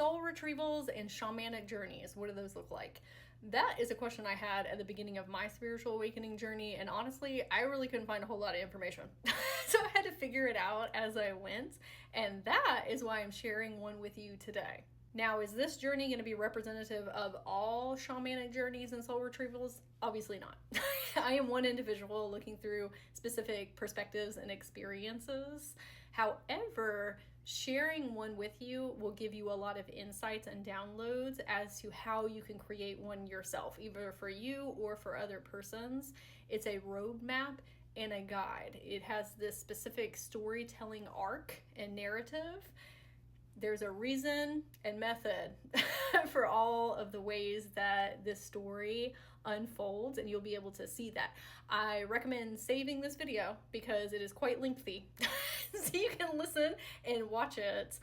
soul retrievals and shamanic journeys, what do those look like? That is a question I had at the beginning of my spiritual awakening journey, and honestly, I really couldn't find a whole lot of information. So I had to figure it out as I went, and that is why I'm sharing one with you today. Now, is this journey going to be representative of all shamanic journeys and soul retrievals? Obviously not. I am one individual looking through specific perspectives and experiences. However, sharing one with you will give you a lot of insights and downloads as to how you can create one yourself, either for you or for other persons. It's a roadmap and a guide. It has this specific storytelling arc and narrative. There's a reason and method for all of the ways that this story unfolds, and you'll be able to see that. I recommend saving this video because it is quite lengthy. So you can listen and watch it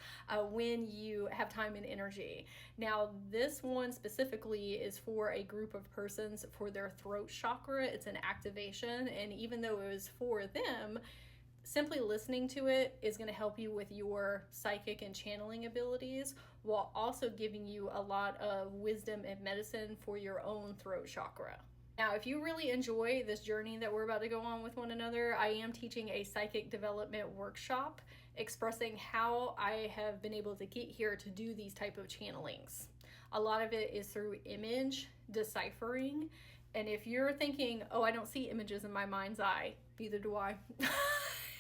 when you have time and energy. Now, this one specifically is for a group of persons for their throat chakra. It's an activation, and even though it was for them, simply listening to it is going to help you with your psychic and channeling abilities, while also giving you a lot of wisdom and medicine for your own throat chakra. Now, if you really enjoy this journey that we're about to go on with one another, I am teaching a psychic development workshop expressing how I have been able to get here to do these type of channelings. A lot of it is through image deciphering. And if you're thinking, oh, I don't see images in my mind's eye, neither do I.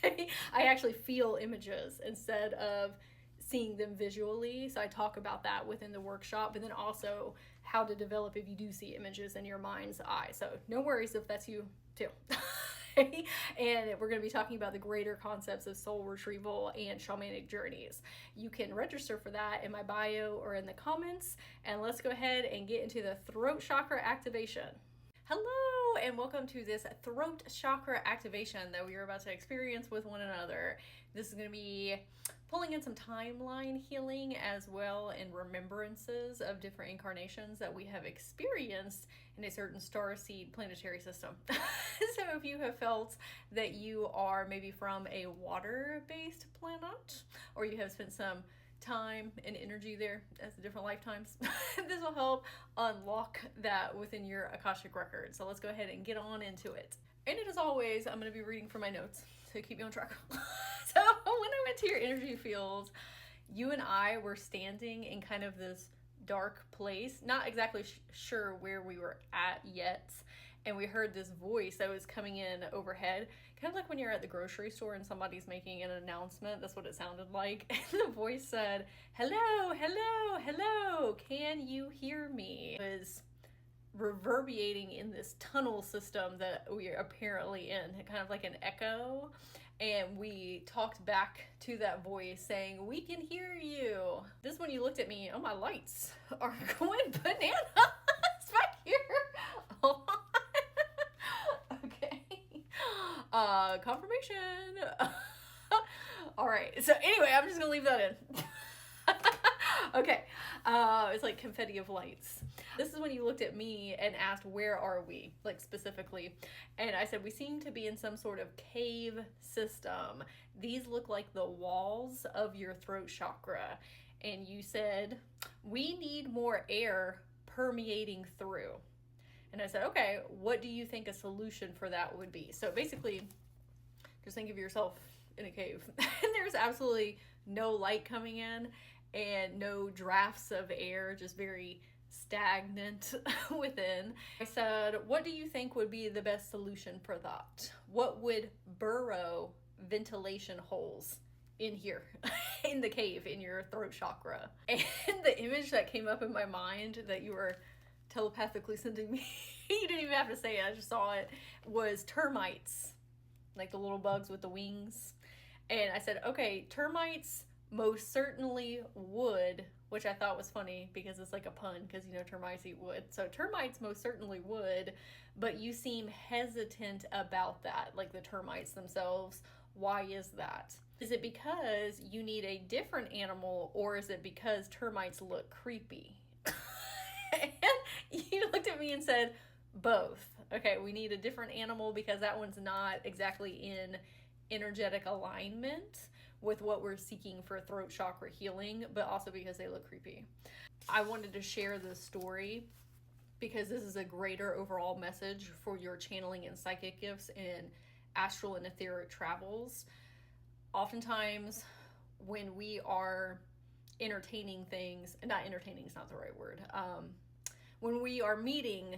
I actually feel images instead of seeing them visually. So I talk about that within the workshop, but then also how to develop if you do see images in your mind's eye. So no worries if that's you too. And we're going to be talking about the greater concepts of soul retrieval and shamanic journeys. You can register for that in my bio or in the comments. And let's go ahead and get into the throat chakra activation. Hello, and welcome to this throat chakra activation that we are about to experience with one another. This is going to be pulling in some timeline healing as well, and remembrances of different incarnations that we have experienced in a certain starseed planetary system. So if you have felt that you are maybe from a water-based planet, or you have spent some time and energy there as different lifetimes, this will help unlock that within your Akashic record. So let's go ahead and get on into it. And as always, I'm going to be reading from my notes to keep me on track. So when I went to your energy field, you and I were standing in kind of this dark place, not exactly sure where we were at yet, and we heard this voice that was coming in overhead, kind of like when you're at the grocery store and somebody's making an announcement. That's what it sounded like. And the voice said, hello, hello, hello, can you hear me? It was reverberating in this tunnel system that we are apparently in, kind of like an echo. And we talked back to that voice saying, we can hear you. This is when you looked at me, oh, my lights are going bananas back here. Hold on. Okay. Confirmation. All right. So anyway, I'm just gonna leave that in. Okay. It's like confetti of lights. This is when you looked at me and asked, where are we? Like specifically. And I said, we seem to be in some sort of cave system. These look like the walls of your throat chakra. And you said, we need more air permeating through. And I said, okay, what do you think a solution for that would be? So basically, just think of yourself in a cave. And there's absolutely no light coming in and no drafts of air, just very stagnant within. I said, what do you think would be the best solution for that? What would burrow ventilation holes in here, in the cave, in your throat chakra? And the image that came up in my mind that you were telepathically sending me, you didn't even have to say it, I just saw it, was termites, like the little bugs with the wings. And I said, okay, termites most certainly would, which I thought was funny because it's like a pun, because you know termites eat wood. So termites most certainly would, but you seem hesitant about that, like the termites themselves. Why is that? Is it because you need a different animal, or is it because termites look creepy? And you looked at me and said, both. Okay, we need a different animal because that one's not exactly in energetic alignment with what we're seeking for throat chakra healing, but also because they look creepy. I wanted to share this story because this is a greater overall message for your channeling and psychic gifts and astral and etheric travels. Oftentimes, when we are entertaining things, not entertaining is not the right word, when we are meeting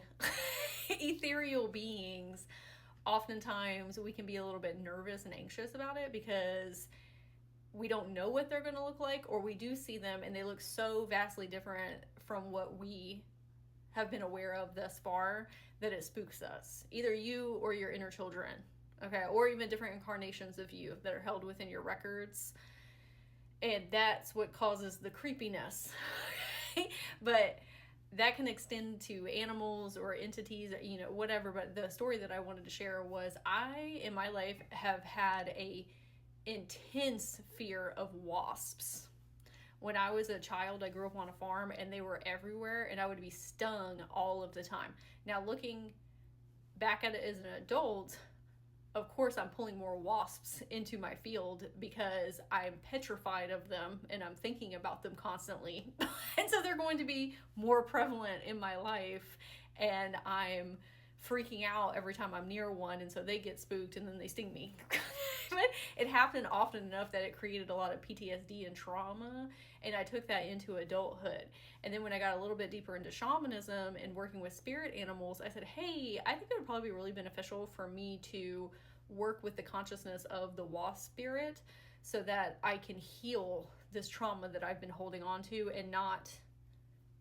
ethereal beings, oftentimes we can be a little bit nervous and anxious about it because we don't know what they're going to look like, or we do see them and they look so vastly different from what we have been aware of thus far that it spooks us. Either you or your inner children, okay, or even different incarnations of you that are held within your records. And that's what causes the creepiness. But that can extend to animals or entities, you know, whatever. But the story that I wanted to share was I, in my life, have had a intense fear of wasps. When I was a child, I grew up on a farm and they were everywhere and I would be stung all of the time. Now, looking back at it as an adult, of course, I'm pulling more wasps into my field because I'm petrified of them and I'm thinking about them constantly. And so they're going to be more prevalent in my life, and I'm freaking out every time I'm near one, and so they get spooked and then they sting me. But it happened often enough that it created a lot of PTSD and trauma, and I took that into adulthood. And then when I got a little bit deeper into shamanism and working with spirit animals, I said, hey, I think it would probably be really beneficial for me to work with the consciousness of the wasp spirit so that I can heal this trauma that I've been holding on to and not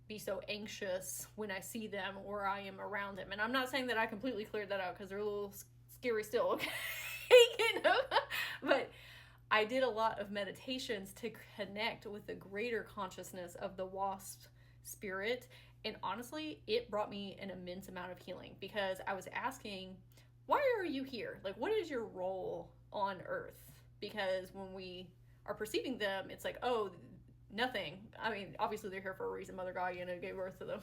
be so anxious when I see them or I am around them. And I'm not saying that I completely cleared that out because they're a little scary still, okay? You know? But I did a lot of meditations to connect with the greater consciousness of the wasp spirit. And honestly, it brought me an immense amount of healing because I was asking, why are you here? Like, what is your role on Earth? Because when we are perceiving them, it's like, oh, nothing. I mean, obviously they're here for a reason. Mother God, you know, gave birth to them.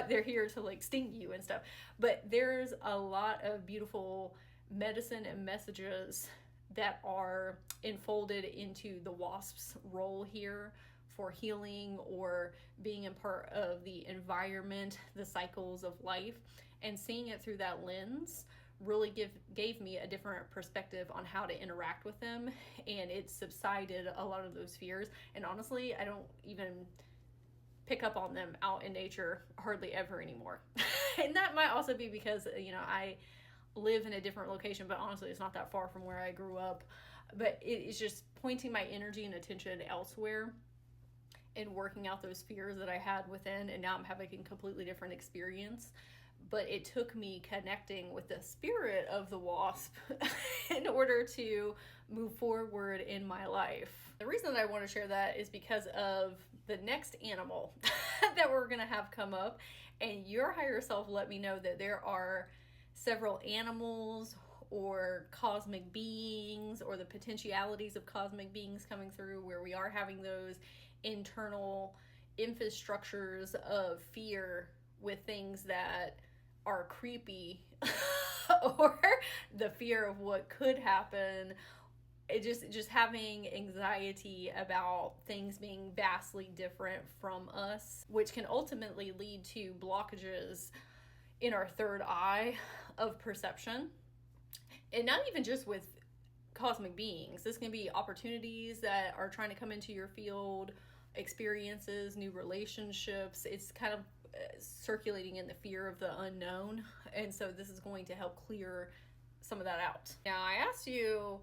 They're here to like sting you and stuff. But there's a lot of beautiful medicine and messages that are enfolded into the wasp's role here for healing or being a part of the environment, the cycles of life, and seeing it through that lens really gave me a different perspective on how to interact with them, and it subsided a lot of those fears. And honestly, I don't even pick up on them out in nature hardly ever anymore. And that might also be because, you know, I live in a different location, but honestly it's not that far from where I grew up. But it's just pointing my energy and attention elsewhere and working out those fears that I had within, and now I'm having a completely different experience. But it took me connecting with the spirit of the wasp in order to move forward in my life. The reason that I want to share that is because of the next animal that we're going to have come up, and your higher self let me know that there are several animals or cosmic beings or the potentialities of cosmic beings coming through where we are having those internal infrastructures of fear with things that are creepy or the fear of what could happen. It just having anxiety about things being vastly different from us, which can ultimately lead to blockages in our third eye of perception. And not even just with cosmic beings. This can be opportunities that are trying to come into your field, experiences, new relationships. It's kind of circulating in the fear of the unknown. And so this is going to help clear some of that out. Now, I asked you,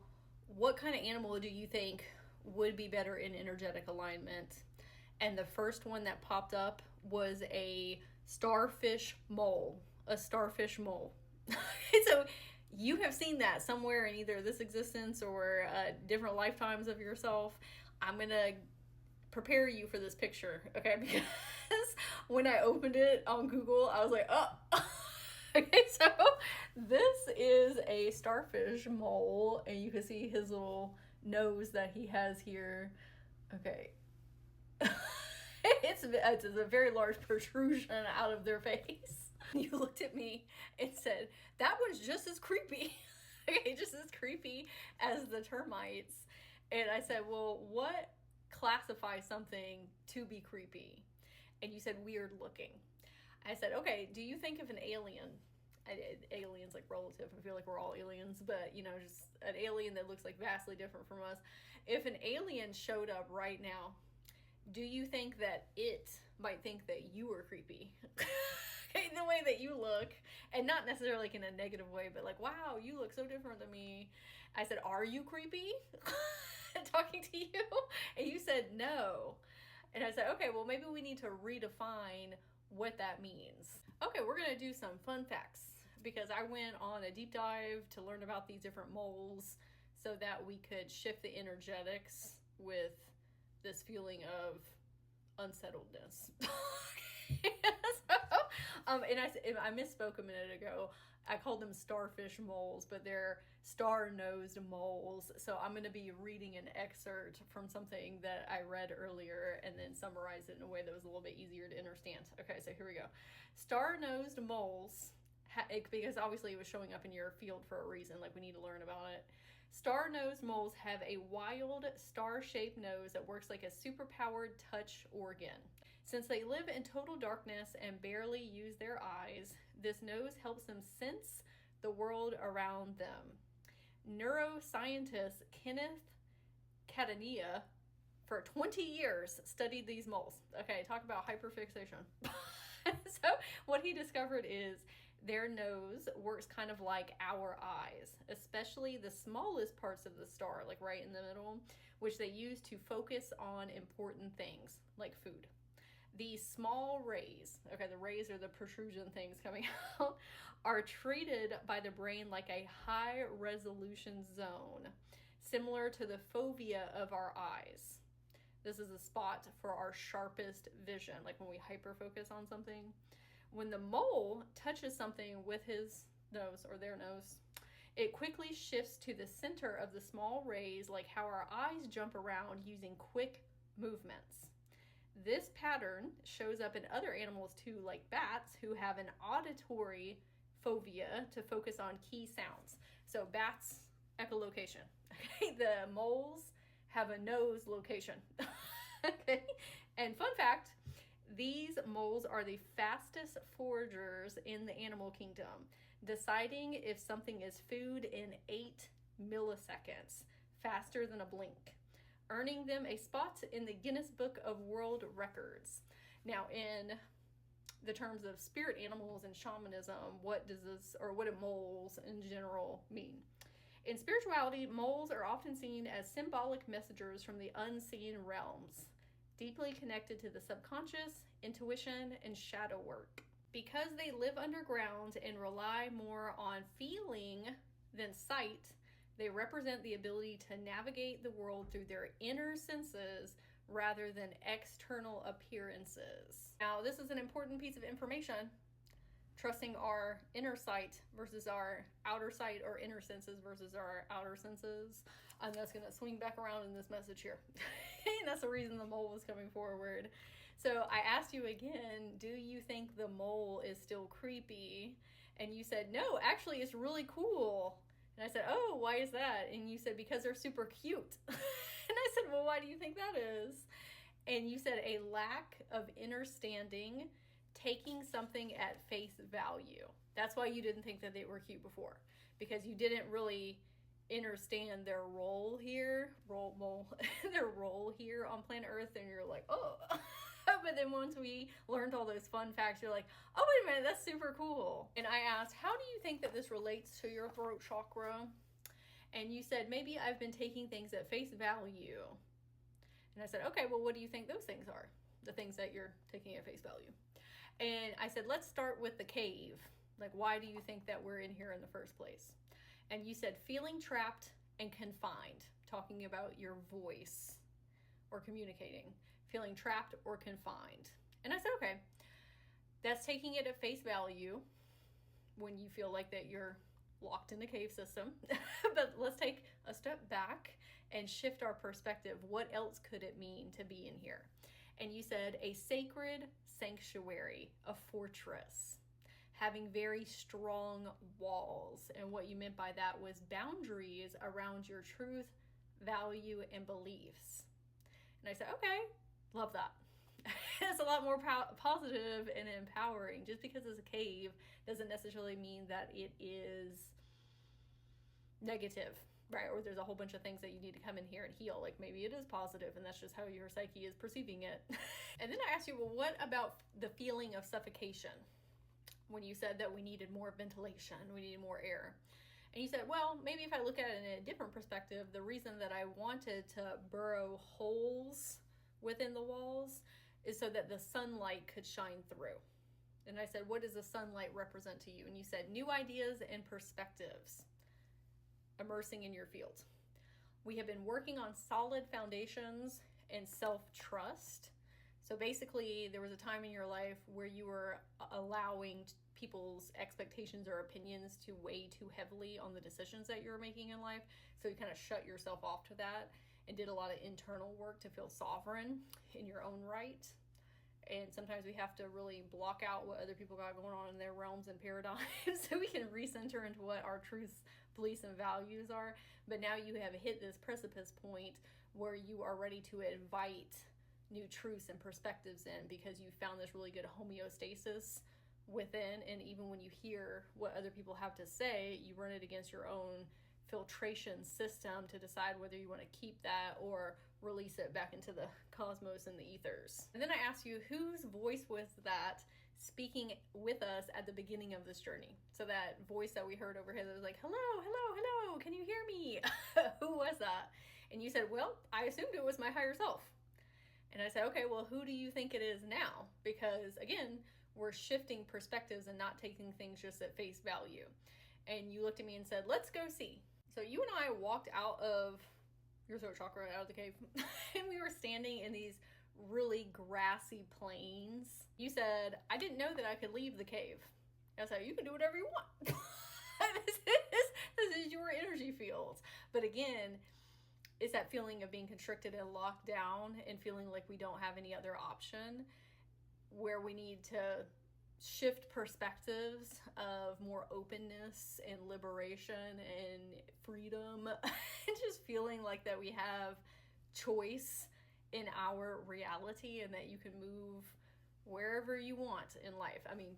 what kind of animal do you think would be better in energetic alignment? And the first one that popped up was a starfish mole. A starfish mole. So you have seen that somewhere in either this existence or different lifetimes of yourself. I'm going to prepare you for this picture, okay? Because when I opened it on Google, I was like, oh. Okay, so this is a starfish mole, and you can see his little nose that he has here. Okay. It's a very large protrusion out of their face. You looked at me and said, that one's just as creepy. Okay, just as creepy as the termites. And I said, well, what classifies something to be creepy? And you said weird looking. I said, okay, do you think of an alien? Aliens like relative. I feel like we're all aliens, but just an alien that looks like vastly different from us. If an alien showed up right now, do you think that it might think that you were creepy? In the way that you look, and not necessarily like in a negative way, but like, wow, you look so different than me. I said, are you creepy? Talking to you? And you said no. And I said, okay, well, maybe we need to redefine what that means. Okay, we're gonna do some fun facts because I went on a deep dive to learn about these different moles so that we could shift the energetics with this feeling of unsettledness. And I misspoke a minute ago. I called them starfish moles, but they're star-nosed moles. So I'm going to be reading an excerpt from something that I read earlier and then summarize it in a way that was a little bit easier to understand. Okay, so here we go. Star-nosed moles, because obviously it was showing up in your field for a reason, like we need to learn about it. Star-nosed moles have a wild star-shaped nose that works like a superpowered touch organ. Since they live in total darkness and barely use their eyes, this nose helps them sense the world around them. Neuroscientist Kenneth Catania, for 20 years, studied these moles. Okay, talk about hyperfixation. So what he discovered is their nose works kind of like our eyes, especially the smallest parts of the star, like right in the middle, which they use to focus on important things like food. These small rays, okay, the rays are the protrusion things coming out, are treated by the brain like a high resolution zone, similar to the fovea of our eyes. This is a spot for our sharpest vision, like when we hyperfocus on something. When the mole touches something with his nose or their nose, it quickly shifts to the center of the small rays, like how our eyes jump around using quick movements. This pattern shows up in other animals too, like bats, who have an auditory fovea to focus on key sounds. So bats, echolocation. Okay, the moles have a nose location. Okay, and fun fact, these moles are the fastest foragers in the animal kingdom, deciding if something is food in 8 milliseconds, faster than a blink, earning them a spot in the Guinness Book of World Records. Now, in the terms of spirit animals and shamanism, what do moles in general mean? In spirituality, moles are often seen as symbolic messengers from the unseen realms, deeply connected to the subconscious, intuition, and shadow work. Because they live underground and rely more on feeling than sight, they represent the ability to navigate the world through their inner senses rather than external appearances. Now, this is an important piece of information. Trusting our inner sight versus our outer sight, or inner senses versus our outer senses. And that's going to swing back around in this message here. And that's the reason the mole was coming forward. So I asked you again, do you think the mole is still creepy? And you said, no, actually it's really cool. And I said, oh, why is that? And you said, because they're super cute. And I said, well, why do you think that is? And you said, a lack of understanding, taking something at face value. That's why you didn't think that they were cute before, because you didn't really understand their role here, their role here on planet Earth, and you're like, oh. But then once we learned all those fun facts, you're like, oh, wait a minute, that's super cool. And I asked, how do you think that this relates to your throat chakra? And you said, maybe I've been taking things at face value. And I said, okay, well, what do you think those things are? The things that you're taking at face value. And I said, let's start with the cave. Like, why do you think that we're in here in the first place? And you said, feeling trapped and confined, talking about your voice or communicating, feeling trapped or confined. And I said, okay, that's taking it at face value when you feel like that you're locked in the cave system. But let's take a step back and shift our perspective. What else could it mean to be in here? And you said a sacred sanctuary, a fortress, having very strong walls. And what you meant by that was boundaries around your truth, value, and beliefs. And I said, okay, love that. It's a lot more positive and empowering. Just because it's a cave doesn't necessarily mean that it is negative, right? Or there's a whole bunch of things that you need to come in here and heal. Like maybe it is positive and that's just how your psyche is perceiving it. And then I asked you, well, what about the feeling of suffocation? When you said that we needed more ventilation, we needed more air. And you said, well, maybe if I look at it in a different perspective, the reason that I wanted to burrow holes within the walls is so that the sunlight could shine through. And I said, what does the sunlight represent to you? And you said, new ideas and perspectives immersing in your field. We have been working on solid foundations and self-trust. So basically, there was a time in your life where you were allowing people's expectations or opinions to weigh too heavily on the decisions that you were making in life. So you kind of shut yourself off to that and did a lot of internal work to feel sovereign in your own right. And sometimes we have to really block out what other people got going on in their realms and paradigms so we can recenter into what our truths, beliefs, and values are. But now you have hit this precipice point where you are ready to invite new truths and perspectives in because you found this really good homeostasis within. And even when you hear what other people have to say, you run it against your own filtration system to decide whether you want to keep that or release it back into the cosmos and the ethers. And then I asked you, whose voice was that speaking with us at the beginning of this journey? So that voice that we heard over here that was like, hello, hello, hello, can you hear me? Who was that? And you said, well, I assumed it was my higher self. And I said, okay, well, who do you think it is now? Because again, we're shifting perspectives and not taking things just at face value. And you looked at me and said, let's go see. So you and I walked out of your throat chakra, out of the cave, and we were standing in these really grassy plains. You said, I didn't know that I could leave the cave. I said, you can do whatever you want. This is your energy field. But again, it's that feeling of being constricted and locked down and feeling like we don't have any other option, where we need to shift perspectives of more openness and liberation and freedom and just feeling like that we have choice in our reality and that you can move wherever you want in life. I mean,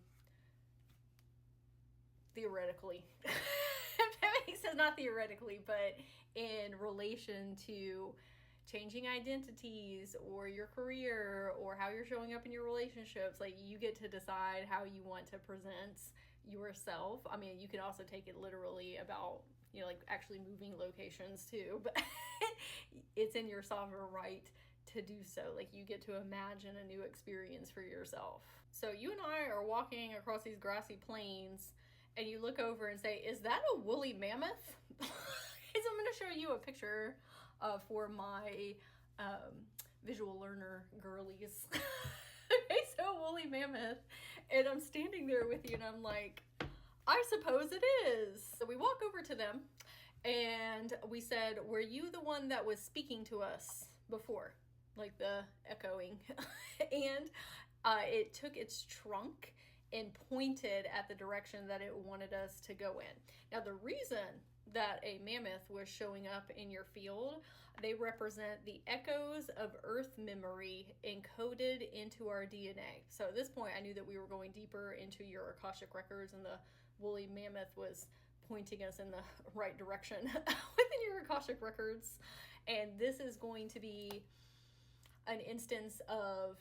theoretically. That makes sense, not theoretically, but in relation to changing identities or your career or how you're showing up in your relationships. Like, you get to decide how you want to present yourself. I mean, you can also take it literally about, you know, like actually moving locations too, but it's in your sovereign right to do so. Like, you get to imagine a new experience for yourself. So you and I are walking across these grassy plains and you look over and say, is that a woolly mammoth? So I'm going to show you a picture for my visual learner girlies. Okay, so woolly mammoth. And I'm standing there with you and I'm like, I suppose it is. So we walk over to them and we said, were you the one that was speaking to us before? Like the echoing. And it took its trunk and pointed at the direction that it wanted us to go in. Now, the reason that a mammoth was showing up in your field, they represent the echoes of Earth memory encoded into our DNA. So at this point, I knew that we were going deeper into your Akashic records, and the woolly mammoth was pointing us in the right direction within your Akashic records. And this is going to be an instance of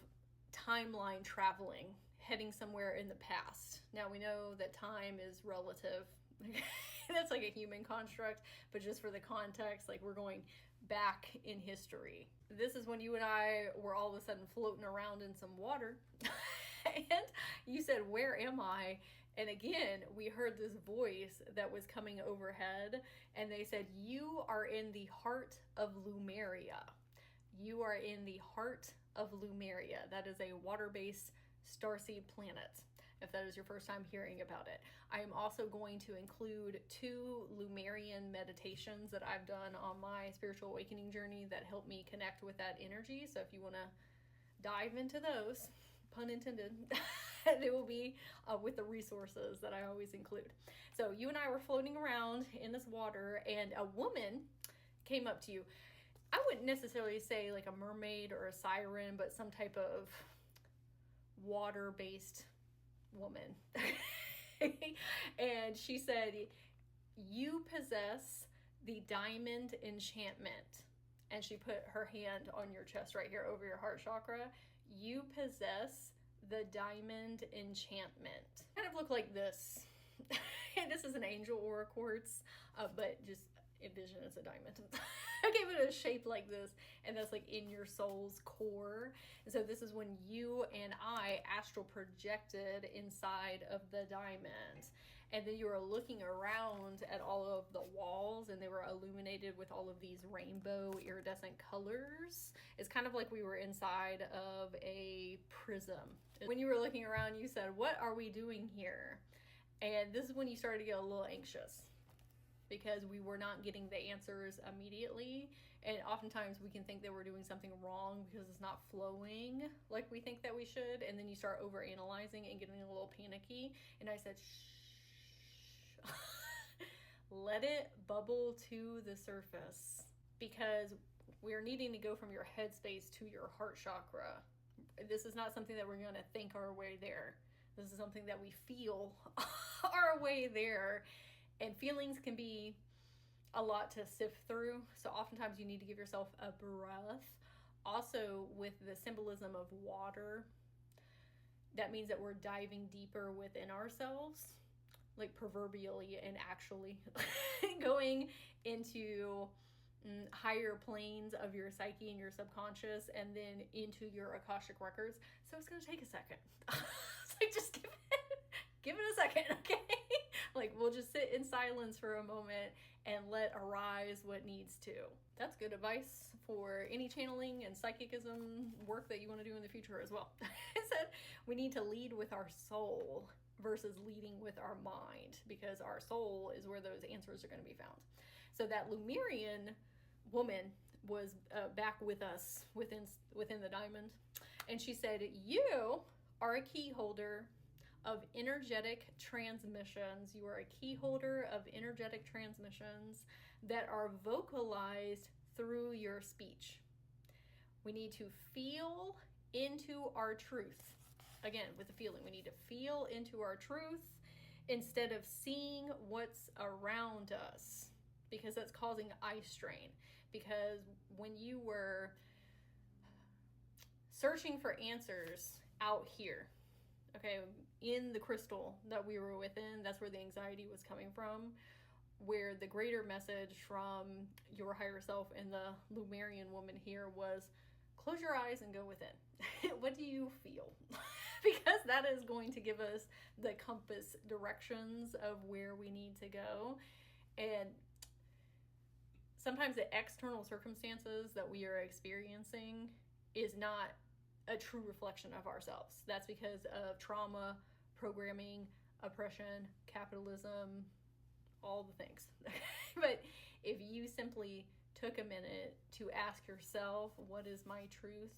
timeline traveling, heading somewhere in the past. Now, we know that time is relative. That's like a human construct, but just for the context, like, we're going back in history. This is when you and I were all of a sudden floating around in some water. And you said, where am I? And again, we heard this voice that was coming overhead, and they said, you are in the heart of Lumeria. You are in the heart of Lumeria. That is a water-based starseed planet, if that is your first time hearing about it. I am also going to include 2 Lumerian meditations that I've done on my spiritual awakening journey that help me connect with that energy. So if you want to dive into those, pun intended, they will be with the resources that I always include. So you and I were floating around in this water, and a woman came up to you. I wouldn't necessarily say like a mermaid or a siren, but some type of water-based woman. And she said, you possess the diamond enchantment. And she put her hand on your chest right here over your heart chakra. You possess the diamond enchantment. Kind of look like this. And this is an angel aura quartz, but just envision it's a diamond. I gave it a shape like this, and that's like in your soul's core. And so this is when you and I astral projected inside of the diamond. And then you were looking around at all of the walls, and they were illuminated with all of these rainbow iridescent colors. It's kind of like we were inside of a prism. When you were looking around, you said, what are we doing here? And this is when you started to get a little anxious, because we were not getting the answers immediately. And oftentimes we can think that we're doing something wrong because it's not flowing like we think that we should. And then you start over analyzing and getting a little panicky. And I said, shh, let it bubble to the surface, because we're needing to go from your headspace to your heart chakra. This is not something that we're going to think our way there. This is something that we feel our way there. And feelings can be a lot to sift through. So oftentimes you need to give yourself a breath. Also, with the symbolism of water, that means that we're diving deeper within ourselves, like proverbially and actually going into higher planes of your psyche and your subconscious, and then into your Akashic records. So it's going to take a second. It's like, just give it a second, okay? Like, we'll just sit in silence for a moment and let arise what needs to. That's good advice for any channeling and psychicism work that you want to do in the future as well. It said we need to lead with our soul versus leading with our mind, because our soul is where those answers are going to be found. So that Lemurian woman was back with us within the diamond, and she said, you are a key holder of energetic transmissions. You are a key holder of energetic transmissions that are vocalized through your speech. We need to feel into our truth. Again, with the feeling, we need to feel into our truth instead of seeing what's around us, because that's causing eye strain. Because when you were searching for answers out here, okay, in the crystal that we were within, that's where the anxiety was coming from, where the greater message from your higher self and the Lemurian woman here was, close your eyes and go within. What do you feel? Because that is going to give us the compass directions of where we need to go. And sometimes the external circumstances that we are experiencing is not a true reflection of ourselves. That's because of trauma, programming, oppression, capitalism, all the things. But if you simply took a minute to ask yourself, what is my truth?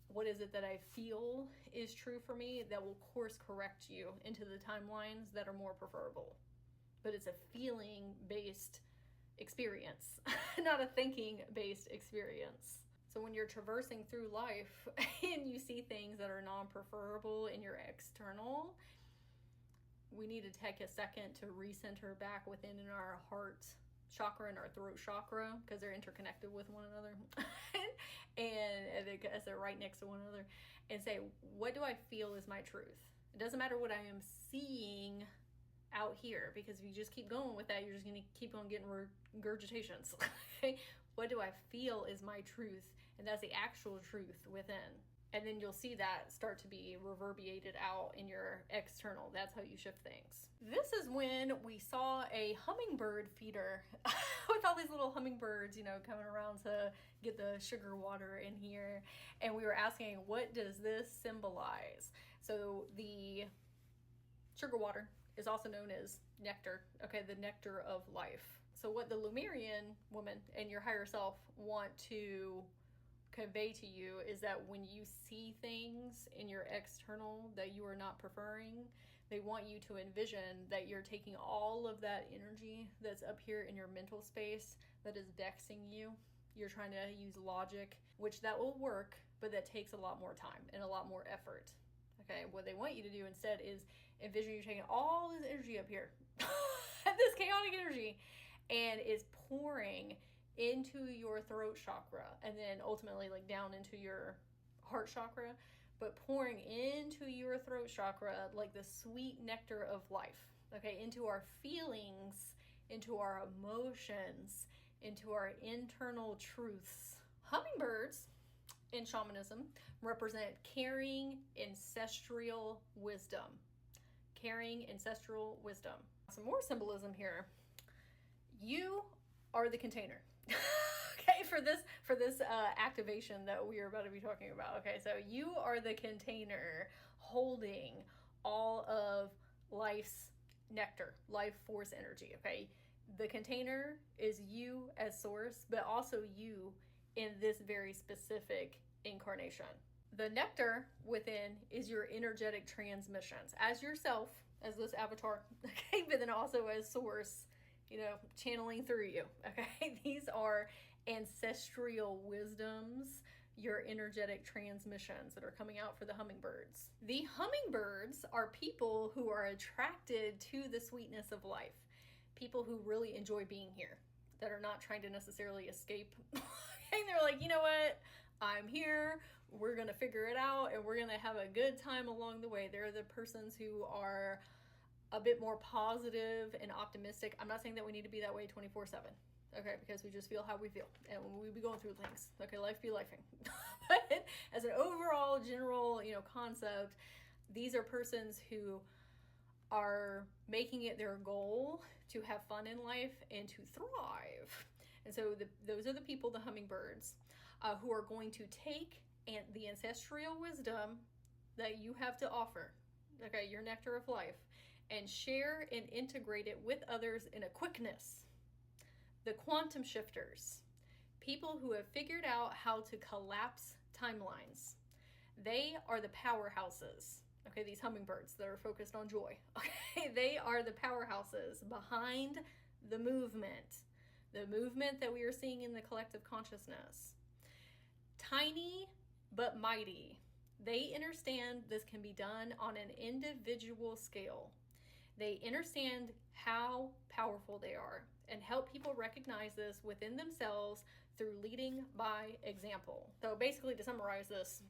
What is it that I feel is true for me? That will course correct you into the timelines that are more preferable. But it's a feeling-based experience, not a thinking-based experience. So when you're traversing through life and you see things that are non-preferable in your external, we need to take a second to recenter back within in our heart chakra and our throat chakra, because they're interconnected with one another and as they're right next to one another, and say, what do I feel is my truth? It doesn't matter what I am seeing out here, because if you just keep going with that, you're just going to keep on getting regurgitations. What do I feel is my truth? And that's the actual truth within. And then you'll see that start to be reverberated out in your external. That's how you shift things. This is when we saw a hummingbird feeder with all these little hummingbirds, coming around to get the sugar water in here. And we were asking, what does this symbolize? So the sugar water is also known as nectar, okay, the nectar of life. So what the Lemurian woman and your higher self want to convey to you is that when you see things in your external that you are not preferring, they want you to envision that you're taking all of that energy that's up here in your mental space that is vexing you. You're trying to use logic, which that will work, but that takes a lot more time and a lot more effort. Okay, what they want you to do instead is envision you taking all this energy up here, this chaotic energy, and it's pouring into your throat chakra, and then ultimately like down into your heart chakra, but pouring into your throat chakra like the sweet nectar of life, okay, into our feelings, into our emotions, into our internal truths. Hummingbirds in shamanism represent carrying ancestral wisdom. Carrying ancestral wisdom. Some more symbolism here. You are the container. Okay, for this activation that we are about to be talking about. Okay, so you are the container holding all of life's nectar, life force energy. Okay, the container is you as source, but also you in this very specific incarnation. The nectar within is your energetic transmissions as yourself, as this avatar, okay, but then also as source, you know, channeling through you, okay? These are ancestral wisdoms, your energetic transmissions that are coming out for the hummingbirds. The hummingbirds are people who are attracted to the sweetness of life, people who really enjoy being here, that are not trying to necessarily escape. And they're like, you know what? I'm here, we're gonna figure it out, and we're gonna have a good time along the way. They're the persons who are a bit more positive and optimistic. I'm not saying that we need to be that way 24/7, okay, because we just feel how we feel, and when we be going through things, okay, life be lifing. But as an overall general, you know, concept, these are persons who are making it their goal to have fun in life and to thrive. And so those are the people, the hummingbirds, who are going to take the ancestral wisdom that you have to offer, okay, your nectar of life, and share and integrate it with others in a quickness. The quantum shifters, people who have figured out how to collapse timelines. They are the powerhouses, okay, these hummingbirds that are focused on joy, okay, they are the powerhouses behind the movement that we are seeing in the collective consciousness. Tiny but mighty. They understand this can be done on an individual scale. They understand how powerful they are and help people recognize this within themselves through leading by example. So basically, to summarize this,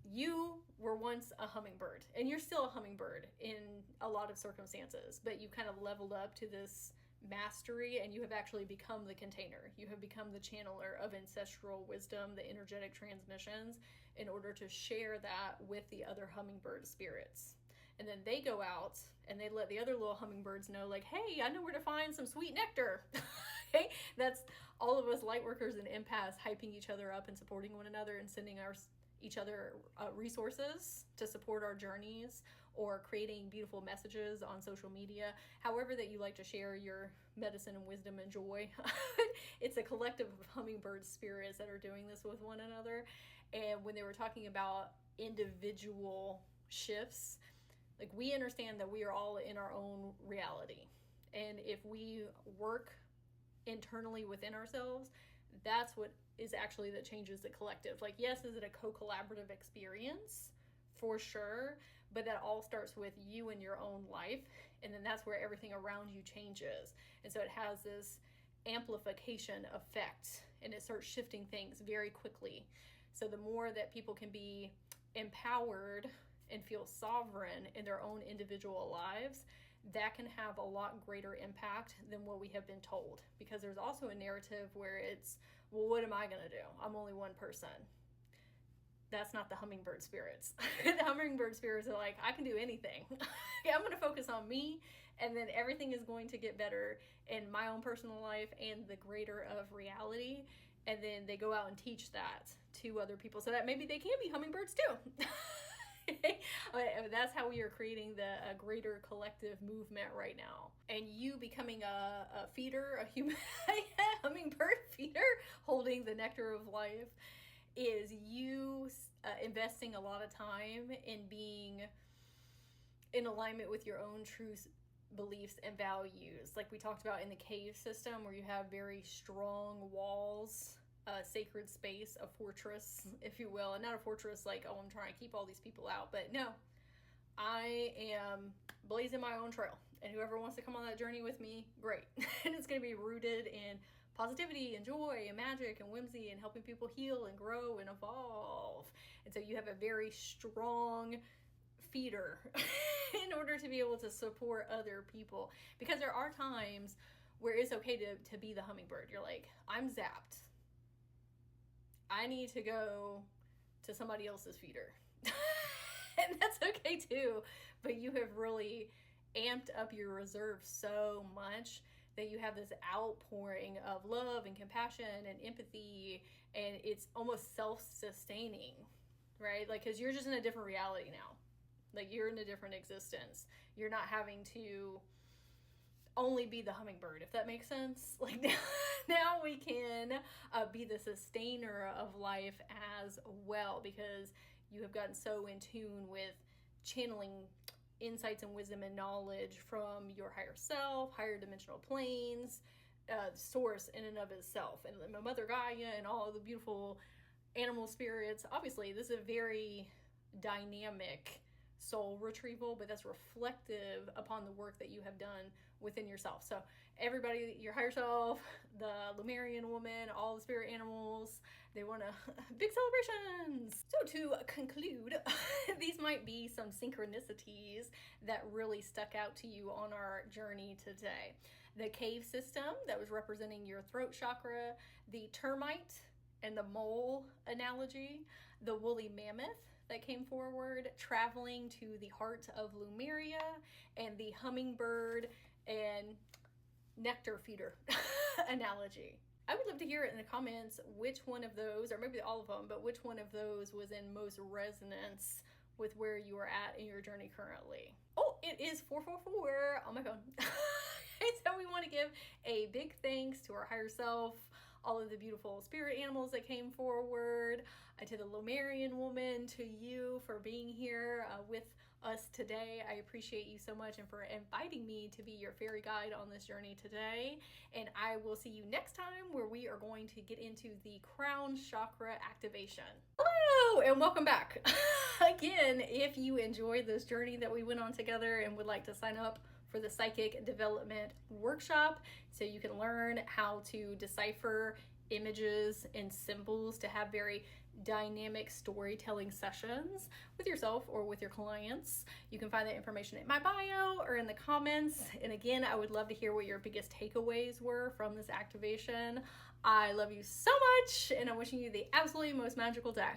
you were once a hummingbird, and you're still a hummingbird in a lot of circumstances, but you kind of leveled up to this mastery, and you have actually become the container. You have become the channeler of ancestral wisdom, the energetic transmissions, in order to share that with the other hummingbird spirits. And then they go out and they let the other little hummingbirds know, like, hey, I know where to find some sweet nectar. Okay, that's all of us lightworkers and empaths hyping each other up and supporting one another and sending each other resources to support our journeys, or creating beautiful messages on social media, however that you like to share your medicine and wisdom and joy. It's a collective of hummingbird spirits that are doing this with one another. And when they were talking about individual shifts, like, we understand that we are all in our own reality, and if we work internally within ourselves, that's what is actually that changes the collective. Like, yes, is it a co-collaborative experience? For sure, but that all starts with you and your own life, and then that's where everything around you changes. And so it has this amplification effect, and it starts shifting things very quickly. So the more that people can be empowered and feel sovereign in their own individual lives, that can have a lot greater impact than what we have been told. Because there's also a narrative where it's, well, what am I going to do? I'm only one person. That's not the hummingbird spirits. The hummingbird spirits are like, I can do anything. I'm going to focus on me, and then everything is going to get better in my own personal life and the greater of reality. And then they go out and teach that to other people so that maybe they can be hummingbirds too. That's how we are creating the greater collective movement right now. And you becoming a feeder, a human hummingbird feeder, holding the nectar of life, is you investing a lot of time in being in alignment with your own truth, beliefs, and values. Like we talked about in the cave system, where you have very strong walls, a sacred space, a fortress, if you will. And not a fortress like, oh, I'm trying to keep all these people out. But no, I am blazing my own trail. And whoever wants to come on that journey with me, great. And it's going to be rooted in positivity and joy and magic and whimsy and helping people heal and grow and evolve. And so you have a very strong feeder in order to be able to support other people. Because there are times where it's okay to be the hummingbird. You're like, I'm zapped. I need to go to somebody else's feeder. And that's okay too. But you have really amped up your reserve so much that you have this outpouring of love and compassion and empathy, and it's almost self-sustaining, right? Like, because you're just in a different reality now. Like, you're in a different existence. You're not having to only be the hummingbird, if that makes sense. Like, now we can be the sustainer of life as well, because you have gotten so in tune with channeling insights and wisdom and knowledge from your higher self, higher dimensional planes, source in and of itself, and Mother Gaia and all the beautiful animal spirits. Obviously, this is a very dynamic soul retrieval, but that's reflective upon the work that you have done within yourself. So everybody, your higher self, the Lemurian woman, all the spirit animals, they want to big celebrations. So to conclude, these might be some synchronicities that really stuck out to you on our journey today. The cave system that was representing your throat chakra, the termite and the mole analogy, the woolly mammoth that came forward, traveling to the heart of Lemuria, and the hummingbird and nectar feeder analogy. I would love to hear it in the comments which one of those, or maybe all of them, but which one of those was in most resonance with where you are at in your journey currently. Oh, it is 444 on my phone. So we want to give a big thanks to our higher self, all of the beautiful spirit animals that came forward, to the Lemurian woman, to you for being here with us today. I appreciate you so much, and for inviting me to be your fairy guide on this journey today. And I will see you next time, where we are going to get into the crown chakra activation. Hello and welcome back. Again, if you enjoyed this journey that we went on together and would like to sign up for the Psychic Development Workshop, so you can learn how to decipher images and symbols to have very dynamic storytelling sessions with yourself or with your clients, you can find that information in my bio or in the comments. And again, I would love to hear what your biggest takeaways were from this activation. I love you so much, and I'm wishing you the absolutely most magical day.